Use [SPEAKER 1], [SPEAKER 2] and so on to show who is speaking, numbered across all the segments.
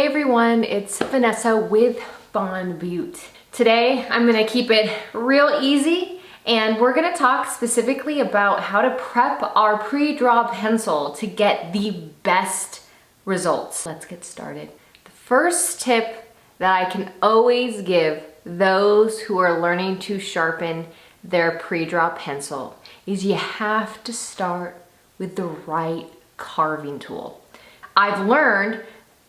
[SPEAKER 1] Hey everyone, it's Vanessa with Bon Butte. Today I'm gonna keep it real easy and we're gonna talk specifically about how to prep our pre-draw pencil to get the best results. Let's get started. The first tip that I can always give those who are learning to sharpen their pre-draw pencil is you have to start with the right carving tool. I've learned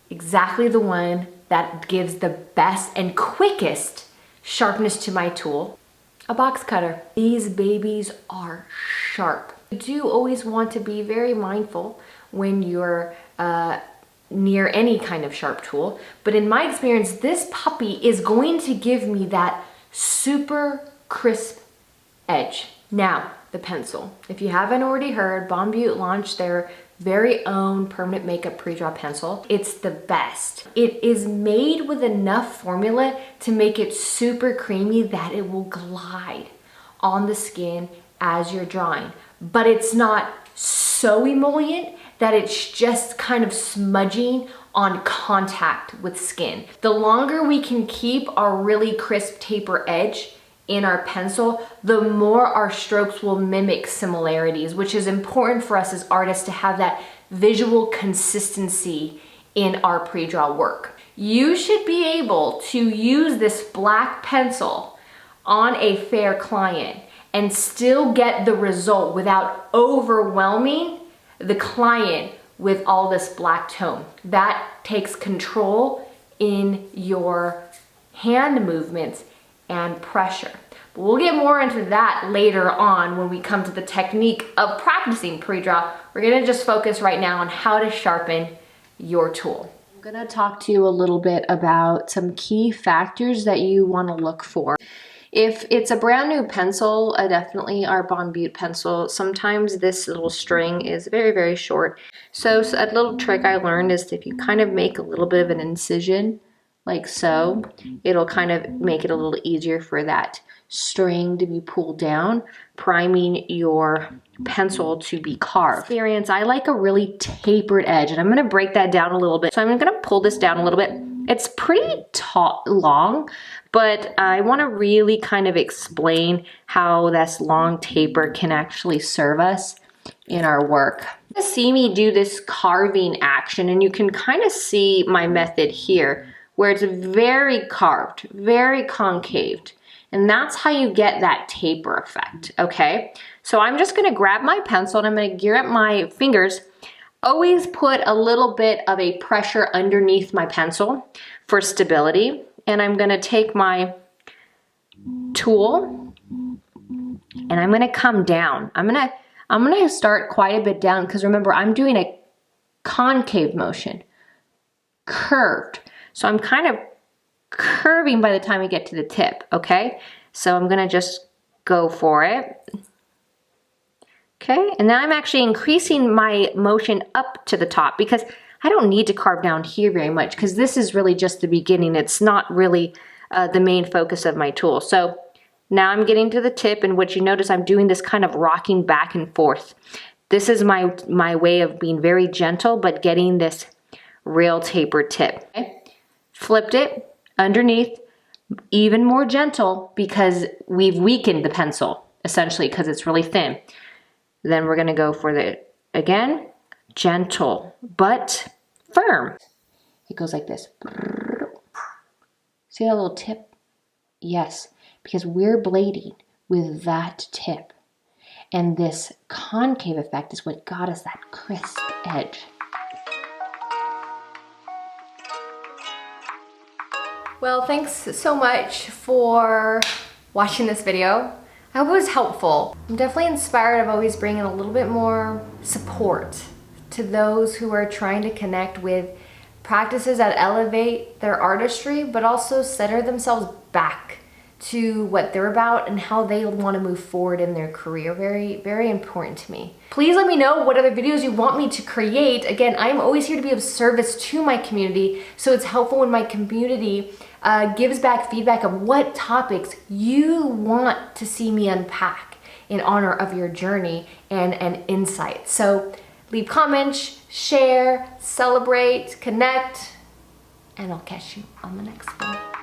[SPEAKER 1] exactly the one that gives the best and quickest sharpness to my tool, a box cutter. These babies are sharp. You do always want to be very mindful when you're near any kind of sharp tool, but in my experience, this puppy is going to give me that super crisp edge. Now, the pencil. If you haven't already heard, Bon Butte launched their very own permanent makeup pre-draw pencil. It's the best. It is made with enough formula to make it super creamy that it will glide on the skin as you're drawing. But it's not so emollient that it's just kind of smudging on contact with skin. The longer we can keep our really crisp taper edge in our pencil, the more our strokes will mimic similarities, which is important for us as artists to have that visual consistency in our pre-draw work. You should be able to use this black pencil on a fair client and still get the result without overwhelming the client with all this black tone. That takes control in your hand movements and pressure. But we'll get more into that later on when we come to the technique of practicing pre-draw. We're gonna just focus right now on how to sharpen your tool. I'm gonna talk to you a little bit about some key factors that you wanna look for. If it's a brand new pencil, definitely our Bon Butte pencil, sometimes this little string is very, very short. So a little trick I learned is if you kind of make a little bit of an incision, like so, it'll kind of make it a little easier for that string to be pulled down, priming your pencil to be carved. I like a really tapered edge, and I'm gonna break that down a little bit. So I'm gonna pull this down a little bit. It's pretty long, but I wanna really kind of explain how this long taper can actually serve us in our work. You see me do this carving action, and you can kind of see my method here, where it's very carved, very concaved. And that's how you get that taper effect, okay? So I'm just gonna grab my pencil and I'm gonna gear up my fingers. Always put a little bit of a pressure underneath my pencil for stability. And I'm gonna take my tool and I'm gonna come down. I'm gonna start quite a bit down because remember, I'm doing a concave motion, curved. So I'm kind of curving by the time we get to the tip, okay? So I'm gonna just go for it. Okay, and now I'm actually increasing my motion up to the top because I don't need to carve down here very much because this is really just the beginning. It's not really the main focus of my tool. So now I'm getting to the tip, and what you notice, I'm doing this kind of rocking back and forth. This is my way of being very gentle, but getting this real tapered tip. Okay? Flipped it underneath, even more gentle because we've weakened the pencil essentially because it's really thin. Then we're gonna go for the, again, gentle but firm. It goes like this. See that little tip? Yes, because we're blading with that tip. And this concave effect is what got us that crisp edge. Well, thanks so much for watching this video. I hope it was helpful. I'm definitely inspired of always bringing a little bit more support to those who are trying to connect with practices that elevate their artistry, but also center themselves back to what they're about and how they want to move forward in their career. Very, very important to me. Please let me know what other videos you want me to create. Again, I'm always here to be of service to my community, so it's helpful when my community gives back feedback of what topics you want to see me unpack in honor of your journey and insight. So leave comments, share, celebrate, connect. and I'll catch you on the next one.